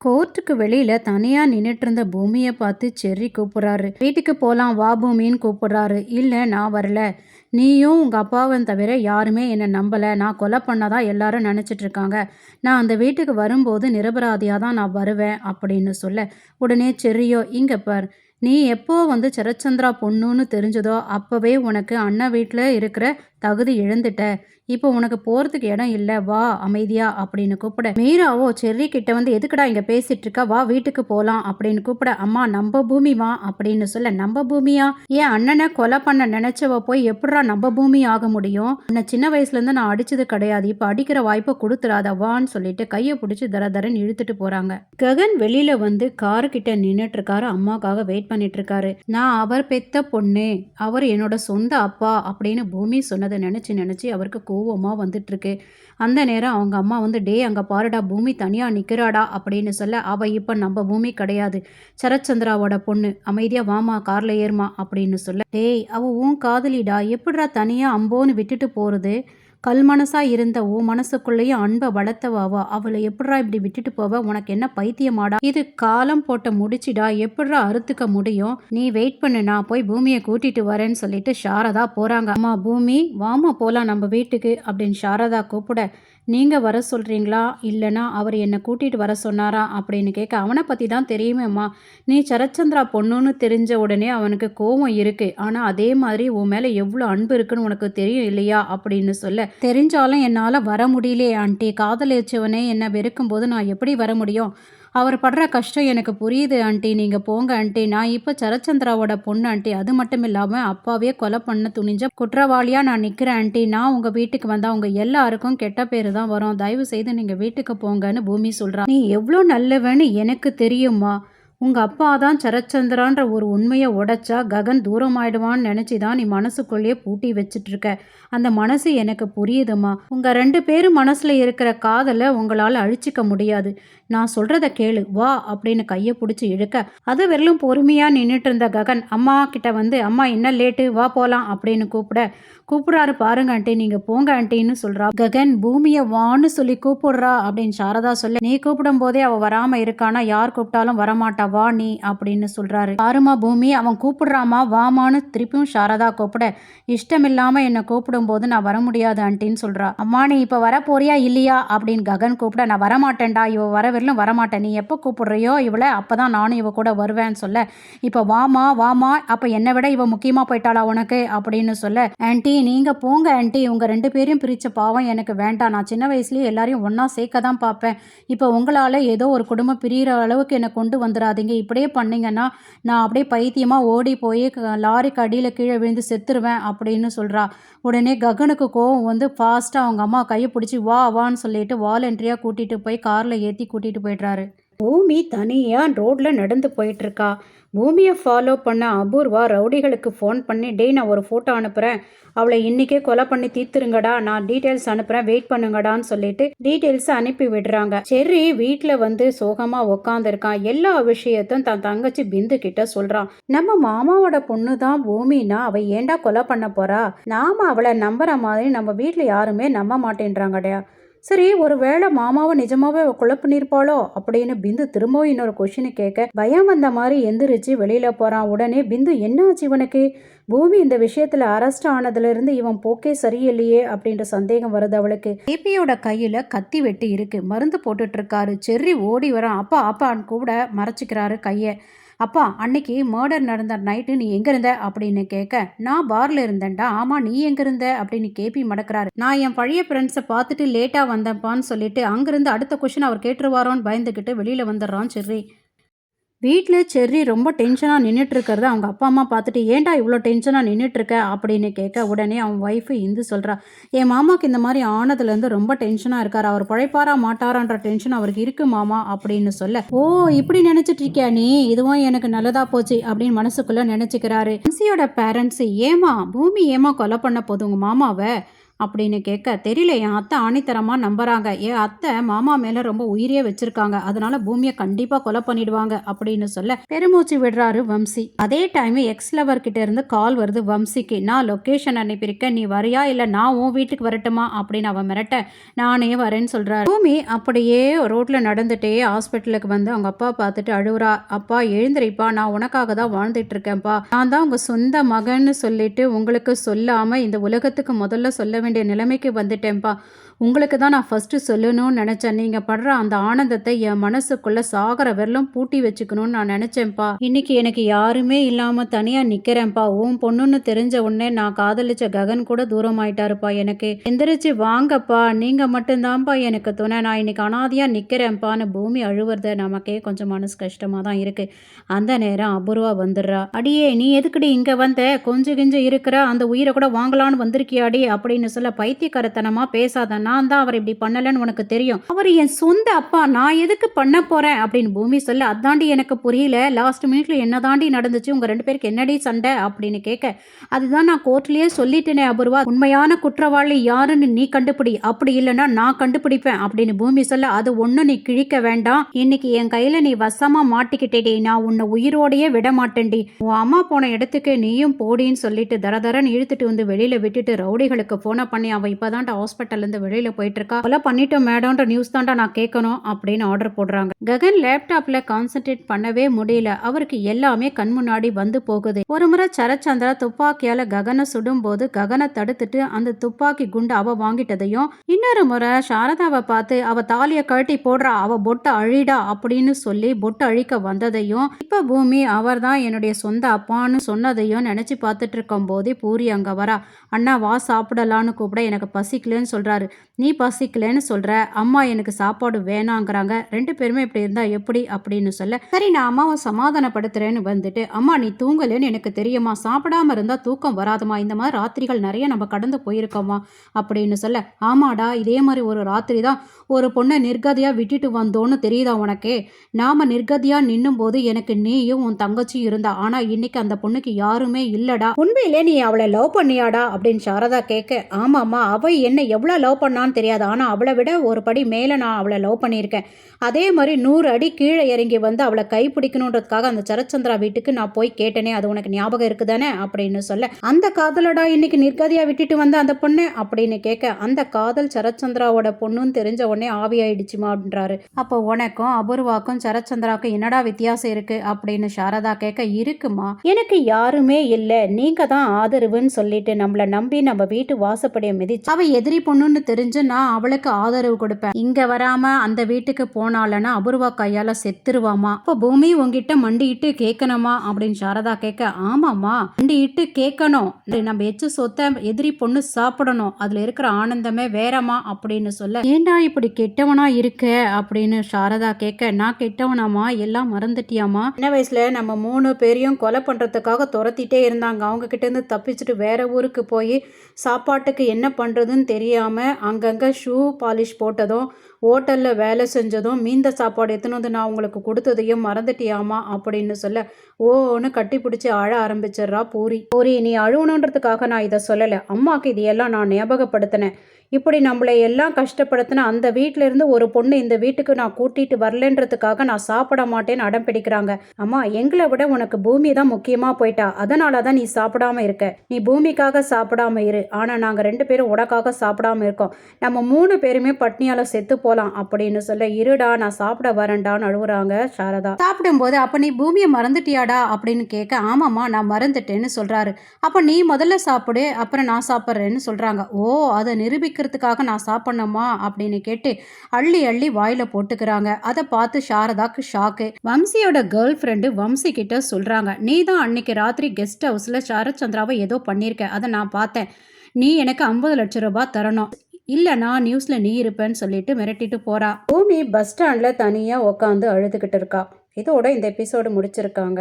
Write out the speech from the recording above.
கோர்ட்டுக்கு வெளியில தனியா நின்னுட்டு இருந்த பூமியை பார்த்து செர்ரி கூப்பிடுறாரு. வீட்டுக்கு போலாம் வா பூமின்னு கூப்பிடுறாரு. இல்ல நான் வரல. நீயும் உங்க அப்பாவும் தவிர யாருமே என்னை நம்பல. நான் கொலை பண்ணதா எல்லாரும் நினைச்சிட்டு இருக்காங்க. நான் அந்த வீட்டுக்கு வரும்போது நிரபராதியா தான் நான் வருவேன் அப்படின்னு சொல்ல, உடனே செர்ரியோ இங்க பார். நீ எப்போ வந்து சரச்சந்திரா பொண்ணுன்னு தெரிஞ்சதோ அப்பவே உனக்கு அண்ணன் வீட்டில் இருக்கிற தகுதி இழந்துட்ட. இப்போ உனக்கு போறதுக்கு இடம் இல்லை, வா அமைதியா அப்படின்னு கூப்பிட, மீராவோ செர்ரி கிட்ட வந்து எதுக்குடா இங்க பேசிட்டு இருக்கா, வா வீட்டுக்கு போலாம் அப்படின்னு கூப்பிட, அம்மா நம்ம பூமிமா அப்படின்னு சொல்ல, நம்ம பூமியா? ஏன் அண்ணனை கொலை பண்ண நினைச்சவ போய் எப்படா நம்ம பூமி ஆக முடியும்? உன்னை சின்ன வயசுல இருந்து நான் அடிச்சது கிடையாது, இப்ப அடிக்கிற வாய்ப்பை கொடுத்துடாத வான்னு சொல்லிட்டு கையை பிடிச்சி தர தரன்னு இழுத்துட்டு போறாங்க. ககன் வெளியில வந்து காரு கிட்ட நின்னுட்டு இருக்காரு. அம்மாக்காக வெயிட் பண்ணிட்டு இருக்காரு. நான் அவர் பெத்த பொண்ணு, அவர் என்னோட சொந்த அப்பா அப்படின்னு பூமி சொன்னதை நினைச்சு நினைச்சு அவருக்கு கோவமா வந்துட்டு இருக்கு. அந்த நேரம் அவங்க அம்மா வந்து, டே அங்க பாருடா பூமி தனியா நிக்கிறாடா அப்படின்னு சொல்ல, அவ இப்ப நம்ம பூமி கிடையாது, சரச்சந்திராவோட பொண்ணு, அமைதியா வாமா கார்ல ஏறுமா அப்படின்னு சொல்ல, டேய் அவ உன் காதலிடா, எப்படிடா தனியா அம்போன்னு விட்டுட்டு போறது? கல் மனசா இருந்த உன் மனசுக்குள்ளேயும் அன்பை வளர்த்தவாவா, அவளை எப்படிரா இப்படி விட்டுட்டு போவ? உனக்கு என்ன பைத்தியமாடா? இது காலம் போட்ட முடிச்சிடா, எப்படிரா அறுத்துக்க முடியும்? நீ வெயிட் பண்ணு, நான் போய் பூமியை கூட்டிட்டு வரேன்னு சொல்லிட்டு சாரதா போறாங்க. அம்மா பூமி வாமா போலாம் நம்ம வீட்டுக்கு அப்படின்னு சாரதா கூப்பிட, நீங்க வர சொல்றீங்களா இல்லைனா அவர் என்னை கூட்டிட்டு வர சொன்னாரா அப்படின்னு கேட்க, அவனை பத்தி தான் தெரியுமேம்மா, நீ சரச்சந்திரா பொண்ணுன்னு தெரிஞ்ச உடனே அவனுக்கு கோவம் இருக்கு, ஆனா அதே மாதிரி உன் மேல எவ்வளோ அன்பு இருக்குன்னு உனக்கு தெரியும் இல்லையா அப்படின்னு சொல்ல, தெரிஞ்சாலும் என்னால் வர முடியலையே ஆண்டி, காதலிச்சவனே என்னை வெறுக்கும் போது நான் எப்படி வர முடியும்? அவர் படுற கஷ்டம் எனக்கு புரியுது ஆண்டி, நீங்கள் போங்க ஆண்டி, நான் இப்போ சரச்சந்திராவோட பொண்ணு ஆண்டி, அது மட்டும் இல்லாமல் அப்பாவே கொலை பண்ண துணிஞ்ச குற்றவாளியாக நான் நிற்கிறேன் ஆண்டி, நான் உங்கள் வீட்டுக்கு வந்தால் உங்கள் எல்லாருக்கும் கெட்ட பேர் தான் வரும், தயவு செய்து நீங்கள் வீட்டுக்கு போங்கன்னு பூமி சொல்கிறா. நீ எவ்வளோ நல்லவன்னு எனக்கு தெரியுமா? உங்கள் அப்பா தான் சரச்சந்திரான்ற ஒரு உண்மையை உடைச்சா ககன் தூரமாயிடுவான்னு நினச்சி தான் நீ மனசுக்குள்ளேயே பூட்டி வச்சிட்ருக்க. அந்த மனசு எனக்கு புரியுதுமா. உங்கள் 2 பேரும் மனசில் இருக்கிற காதலை உங்களால் அழிச்சிக்க முடியாது. நான் சொல்கிறத கேளு வா அப்படின்னு கையை பிடிச்சி இழுக்க, அது வெறும் பொறுமையாக நின்றுட்டு இருந்த ககன் அம்மா கிட்ட வந்து, அம்மா என்ன லேட்டு வா போகலாம் அப்படின்னு கூப்பிடுறாரு பாருங்க ஆண்டி, நீங்கள் போங்க ஆண்டின்னு சொல்கிறா. ககன் பூமியை வான்னு சொல்லி கூப்பிடுறா அப்படின்னு சாரதா சொல்ல, நீ கூப்பிடும் போதே அவள் வராமல் இருக்கானா, யார் கூப்பிட்டாலும் வரமாட்டா வா நீ அப்படின்னு சொல்கிறாரு. பாருமா பூமி அவன் கூப்பிடுறாமா வாமான்னு திருப்பியும் சாரதா கூப்பிட, இஷ்டம் இல்லாமல் என்னை கூப்பிடும் போது நான் வர முடியாது ஆண்டின்னு சொல்கிறா. அம்மா நீ இப்போ வர போறியா இல்லையா அப்படின்னு ககன் கூப்பிட, நான் வரமாட்டேன்டா, இவ வரவில்லும் வரமாட்டேன், நீ எப்போ கூப்பிடுறியோ இவளை அப்போ தான் நானும் இவ கூட வருவேன்னு சொல்ல, இப்போ வாமா வாமா, அப்போ என்னை விட இவ முக்கியமாக போயிட்டாளா உனக்கு அப்படின்னு சொல்ல, ஆண்டி நீங்கள் போங்க ஆண்டி, உங்கள் 2 பேரையும் பிரித்த பாவம் எனக்கு வேண்டாம், நான் சின்ன வயசுலேயே எல்லாரையும் ஒன்றா சேர்க்க தான் பார்ப்பேன், இப்போ உங்களால் ஏதோ ஒரு குடும்பம் பிரிகிற அளவுக்கு என்னை கொண்டு வந்துடாதீங்க, இப்படியே பண்ணிங்கன்னா நான் அப்படியே பைத்தியமாக ஓடி போய் லாரிக்கு அடியில் கீழே விழுந்து செத்துருவேன் அப்படின்னு சொல்கிறா. உடனே ககனுக்கு கோவம் வந்து ஃபாஸ்ட்டாக அவங்க அம்மா கையை பிடிச்சி வா வான்னு சொல்லிட்டு வாலண்டரியாக கூட்டிகிட்டு போய் காரில் ஏற்றி கூட்டிகிட்டு போய்ட்றாரு. பூமி தனியாக ரோட்டில் நடந்து போயிட்டுருக்கா. பூமியை ஃபாலோ பண்ண அபூர்வா ரவுடிகளுக்கு ஃபோன் பண்ணி, டே நான் ஒரு ஃபோட்டோ அனுப்புகிறேன், அவளை இன்றைக்கே கொலை பண்ணி தீர்த்துருங்கடா, நான் டீட்டெயில்ஸ் அனுப்புகிறேன் வெயிட் பண்ணுங்கடான்னு சொல்லிட்டு டீட்டெயில்ஸை அனுப்பி விடுறாங்க. செர்ரி வீட்டில் வந்து சோகமாக உக்காந்துருக்கான். எல்லா விஷயத்தையும் தன் தங்கச்சி பிந்து கிட்ட சொல்கிறான். நம்ம மாமாவோட பொண்ணு தான் பூமினா அவள் ஏண்டா கொலை பண்ண போறா, நாம அவளை நம்புற மாதிரி நம்ம வீட்டில் யாருமே நம்ப மாட்டேன்றாங்கடா. சரி ஒரு வேளை மாமாவை நிஜமாவே கொலை பண்ணியிருப்பாளோ அப்படின்னு பிந்து திரும்பவும் இன்னொரு கொஷினை கேட்க, பயம் வந்த மாதிரி எந்திரிச்சு வெளியில போறான். உடனே பிந்து என்ன ஆச்சு இவனுக்கு, பூமி இந்த விஷயத்துல அரெஸ்ட் ஆனதுல இருந்து இவன் போக்கே சரியில்லையே அப்படின்ற சந்தேகம் வருது அவளுக்கு. ஏபியோட கையில கத்தி வெட்டி இருக்கு, மருந்து போட்டுட்டு இருக்காரு. செர்ரி ஓடி வரான். அப்பா அப்பான்னு கூட மறைச்சிக்கிறாரு கையை. அப்பா அன்னைக்கு மர்டர் நடந்த நைட்டு நீ எங்க இருந்த அப்படின்னு கேட்க, நான் பார்ல இருந்தேன்டா. ஆமா நீ எங்க இருந்த அப்படின்னு கேபி மடக்கிறாரு. நான் என் பழைய ஃப்ரெண்ட்ஸை பார்த்துட்டு லேட்டா வந்தேன்ப்பான்னு சொல்லிட்டு அங்கிருந்து அடுத்த கொஸ்டின் அவர் கேட்டுருவாரோன்னு பயந்துக்கிட்டு வெளியில வந்துடுறான் செர்ரி. வீட்டில் செர்ரி ரொம்ப டென்ஷனாக நின்றுட்டு இருக்கிறத அவங்க அப்பா அம்மா பார்த்துட்டு, ஏன்டா இவ்வளோ டென்ஷனாக நின்றுட்டுருக்க அப்படின்னு கேட்க, உடனே அவன் ஒய்ஃபு இந்து சொல்கிறா, என் மாமாவுக்கு இந்த மாதிரி ஆனதுலேருந்து ரொம்ப டென்ஷனாக இருக்கார், அவர் பழைப்பாரா மாட்டாரான்ற டென்ஷன் அவருக்கு இருக்கு மாமா அப்படின்னு சொல்ல, ஓ இப்படி நினச்சிட்டு இருக்கியா நீ, இதுவும் எனக்கு நல்லதாக போச்சு அப்படின்னு மனசுக்குள்ளே நினச்சிக்கிறாரு. அன்சியோட பேரண்ட்ஸு, ஏமா பூமி ஏமா கொலை பண்ண போது உங்கள் மாமாவை, அப்படின்னு கேட்க, தெரியல என் அத்தை ஆணித்தரமா நம்புறாங்க. என் அத்தை மாமா மேல ரொம்ப உயிரே வச்சிருக்காங்க. அதனால பூமியை கண்டிப்பா கொலை பண்ணிடுவாங்க அப்படின்னு சொல்ல பெருமூச்சு விடுறாரு வம்சி. அதே டைம் எக்ஸ் லவர் கிட்ட இருந்து கால் வருது வம்சிக்கு. நான் லொகேஷன் அனுப்பியிருக்கேன், நீ வரியா இல்ல நான் உன் வீட்டுக்கு வரட்டுமா அப்படின்னு அவன் மிரட்ட, நானே வரேன்னு சொல்றாரு. பூமி அப்படியே ரோட்ல நடந்துட்டே ஹாஸ்பிட்டலுக்கு வந்து அவங்க அப்பா பார்த்துட்டு அழுவுறா. அப்பா எழுந்திரிப்பா, நான் உனக்காக தான் வாழ்ந்துட்டு இருக்கேன்ப்பா. நான் தான் உங்க சொந்த மகன்னு சொல்லிட்டு உங்களுக்கு சொல்லாம இந்த உலகத்துக்கு முதல்ல சொல்ல வேண்டிய நிலைமைக்கு வந்துட்டேன்ப்பா. உங்களுக்கு தான் நான் ஃபர்ஸ்ட் சொல்லணும்னு நினைச்சேன். நீங்க படுற அந்த ஆனந்தத்தை என் மனசுக்குள்ள சாகர வரலும் பூட்டி வச்சுக்கணும்னு நான் நினைச்சேன்ப்பா. இன்னைக்கு எனக்கு யாருமே இல்லாம தனியா நிக்கிறேன்ப்பா. உன் பொண்ணுன்னு தெரிஞ்ச உடனே நான் காதலிச்ச ககன் கூட தூரம் ஆயிட்டாருப்பா. எனக்கு எந்திரிச்சு வாங்கப்பா, நீங்க மட்டும்தான்ப்பா எனக்கு துணை. நான் இன்னைக்கு அனாதையா நிக்கிறேன்ப்பான்னு பூமி அழுவுறத நமக்கே கொஞ்சம் மனசு கஷ்டமா தான் இருக்கு. அந்த நேரம் அபூர்வா வந்துடுறா. அடியே நீ எதுக்குடி இங்க வந்த? கொஞ்சம் கிஞ்சம் இருக்கிற அந்த உயிரை கூட வாங்கலான்னு வந்திருக்கியாடி அப்படின்னு சொல்ல, பைத்தியக்காரத்தனமா பேசாத, நான் தான் அவர் இப்படி பண்ணலன்னு உனக்கு தெரியும். அவர் என் சொந்த அப்பா, நான் எதுக்கு பண்ண போறேன் அப்படின்னு பூமி சொல்ல, அதாண்டி எனக்கு புரியல, லாஸ்ட் மினிட்ல என்ன தாண்டி நடந்துச்சு, உங்க 2 பேருக்கு என்னடி சண்டை அப்படின்னு கேட்க, அதுதான் நான் கோர்ட்லயே சொல்லிட்டேனே அபூர்வா, உண்மையான குற்றவாளி யாருன்னு நீ கண்டுபிடி, அப்படி இல்லைன்னா நான் கண்டுபிடிப்பேன் அப்படின்னு பூமி சொல்ல, அது ஒண்ணு நீ கிழிக்க வேண்டாம், இன்னைக்கு என் கையில நீ வசமா மாட்டிக்கிட்டேடி, நான் உன்னை உயிரோடையே விட மாட்டேன்டி, உன் அம்மா போன இடத்துக்கு நீயும் போடின்னு சொல்லிட்டு தரதரன்னு இழுத்துட்டு வந்து வெளியில விட்டுட்டு ரவுடிகளுக்கு போனை பண்ணி, அவ இப்பதான்டா ஹாஸ்பிட்டல்ல இருந்து வெளியில போயிட்டு இருக்கா, கொலை பண்ணிட்டோம் மேடம்ன்ற நியூஸ் தான்டா நான் கேட்கணும் அப்படின்னு ஆர்டர் போடுறாங்க. ககன் லேப்டாப்ல கான்சென்ட்ரேட் பண்ணவே முடியல. அவருக்கு எல்லாமே கண் முன்னாடி வந்து போகுது. ஒரு முறை சரச்சந்திரா துப்பாக்கியால ககனை சுடும் போது ககனை தடுத்துட்டு அந்த துப்பாக்கி குண்டு அவ வாங்கிட்டதையும், இன்னொரு முறை சாரதாவை பார்த்து அவ தாலிய கழட்டி போடுறா, அவ பொட்டை அழிடா அப்படின்னு சொல்லி பொட்டை அழிக்க வந்ததையும், இப்ப பூமி அவர் தான் என்னுடைய சொந்த அப்பான்னு சொன்னதையும் நினைச்சு பார்த்துட்டு இருக்கும் போதே பூரி அங்க வரா. அண்ணா வா சாப்பிடலான்னு கூப்பிட, எனக்கு பசிக்கலன்னு சொல்றாரு. நீ பசிக்கலன்னு சொல்ற, அம்மா எனக்கு சாப்பாடு வேணாங்கிறாங்க, 2 பேருமே இப்படி இருந்தா எப்படி அப்படின்னு சொல்ல, சரி நான் அம்மாவை சமாதானப்படுத்துறேன்னு வந்துட்டு, அம்மா நீ தூங்கலன்னு எனக்கு தெரியுமா, சாப்பிடாம இருந்தா தூக்கம் வராதுமா, இந்த மாதிரி ராத்திரிகள் நிறைய நம்ம கடந்து போயிருக்கோமா அப்படின்னு சொல்ல, ஆமாடா இதே மாதிரி ஒரு ராத்திரி தான் ஒரு பொண்ணை நிர்கதியா விட்டுட்டு வந்தோன்னு தெரியுதா உனக்கு, நாம நிர்கதியா நின்னும் போது எனக்கு நீயும் உன் தங்கச்சியும் இருந்தா, ஆனா இன்னைக்கு அந்த பொண்ணுக்கு யாருமே இல்லடா, உண்மையிலே நீ அவளை லவ் பண்ணியாடா அப்படின்னு சாரதா கேட்க, ஆமாம்மா அவ என்ன எவ்வளோ லவ் பண்ணான்னு தெரியாது, ஆனால் அவளை விட ஒரு படி மேலே நான் அவளை லவ் பண்ணியிருக்கேன், அதே மாதிரி 100 அடி கீழே இறங்கி வந்து அவளை கைப்பிடிக்கணுன்றதுக்காக அந்த சரச்சந்திரா வீட்டுக்கு நான் போய் கேட்டேனே, அது உனக்கு ஞாபகம் இருக்குதானே அப்படின்னு சொல்ல, அந்த காதலடா இன்னைக்கு நிர்கதியா விட்டுட்டு வந்த அந்த பொண்ணு அப்படின்னு கேட்க, அந்த காதல் சரச்சந்திராவோட பொண்ணுன்னு தெரிஞ்ச உடனே ஆவியாயிடுச்சுமா அப்படின்றாரு. அப்போ உனக்கும் அபூர்வாக்கும் சரச்சந்திராவுக்கும் என்னடா வித்தியாசம் இருக்கு அப்படின்னு சாரதா கேட்க, இருக்குமா எனக்கு யாருமே இல்லை, நீங்க தான் ஆதரவுன்னு சொல்லிட்டு நம்மளை நம்பி நம்ம வீட்டு வாசப்படியை மிதிச்சு அவ எதிரி பொண்ணுன்னு தெரிஞ்சு நான் அவளுக்கு ஆதரவு கொடுப்பேன், இங்க வராம அந்த வீட்டுக்கு போனாலன்னா அபூர்வா கையால செத்துருவாமா, அப்போ பூமி உங்ககிட்ட மண்டிட்டு கேட்கணுமா அப்படின்னு சாரதா கேட்க, ஆமாமா மண்டிட்டு கேட்கணும், நம்ம எச்சு சொத்த எதிரி பொண்ணு சாப்பிடணும், அதுல இருக்கிற ஆனந்தமே வேறமா அப்படின்னு சொல்ல, ஏண்டா இப்படி கெட்டவனா இருக்க அப்படின்னு சாரதா கேட்க, நான் கெட்டவனாமா, எல்லாம் மறந்துட்டியாமா, சின்ன வயசுல நம்ம 3 பேரையும் கொலை பண்றதுக்காக துரத்திட்டே இருந்தாங்க, அவங்க கிட்ட இருந்து தப்பிச்சுட்டு வேற ஊருக்கு போய் சாப்பாட்டுக்கு என்ன பண்ணுறதுன்னு தெரியாமல் அங்கங்கே ஷூ பாலிஷ் போட்டதும் ஹோட்டலில் வேலை செஞ்சதும் மீந்த சாப்பாடு எடுத்துன்னு வந்து நான் உங்களுக்கு கொடுத்ததையும் மறந்துட்டியாமா அப்படின்னு சொல்ல, ஓன்னு கட்டி பிடிச்சி அழ ஆரம்பிச்சிடுறா பூரி. பூரி நீ அழுவணுன்றதுக்காக நான் இதை சொல்லலை, அம்மாவுக்கு இதையெல்லாம் நான் ஞாபகப்படுத்தினேன், இப்படி நம்மளை எல்லாம் கஷ்டப்படுத்தின அந்த வீட்டில இருந்து ஒரு பொண்ணு இந்த வீட்டுக்கு நான் கூட்டிட்டு வரலன்றதுக்காக நான் சாப்பிட மாட்டேன்னு அடம் பிடிக்கிறாங்க, அம்மா எங்களை விட உனக்கு பூமி தான் முக்கியமா போயிட்டா, அதனால தான் நீ சாப்பிடாம இருக்க, நீ பூமிக்காக சாப்பிடாம இரு, ஆனா நாங்க 2 பேரும் உனக்காக சாப்பிடாம இருக்கோம், நம்ம 3 பேருமே பட்னியால செத்து போலாம் அப்படின்னு சொல்ல, இருடா நான் சாப்பிட வரேன்டான்னு அழுகுறாங்க சாரதா. சாப்பிடும்போது அப்ப நீ பூமியை மறந்துட்டியாடா அப்படின்னு கேட்க, ஆமாம்மா நான் மறந்துட்டேன்னு சொல்றாரு. அப்ப நீ முதல்ல சாப்பிடு அப்புறம் நான் சாப்பிட்றேன்னு சொல்றாங்க. ஓ அதை நிரூபிக்கிறதுக்காக நான் சாப்பிடணுமா அப்படின்னு கேட்டு அள்ளி அள்ளி வாயில போட்டுக்கிறாங்க. அதை பார்த்து சாரதாக்கு ஷாக்கு. வம்சியோட கேர்ள் ஃப்ரெண்டு வம்சி கிட்ட சொல்றாங்க, நீ தான் அன்னைக்கு ராத்திரி கெஸ்ட் ஹவுஸ்ல சரச்சந்திராவை ஏதோ பண்ணியிருக்க, அதை நான் பார்த்தேன், நீ எனக்கு 50 லட்சம் ரூபாய் தரணும், இல்லைனா நியூஸ்ல நீ இருப்பேன்னு சொல்லிட்டு மிரட்டிட்டு போறா. பூமி பஸ் ஸ்டாண்ட்ல தனியா உட்காந்து அழுதுகிட்டு இருக்கா. இதோட இந்த எபிசோடு முடிச்சிருக்காங்க.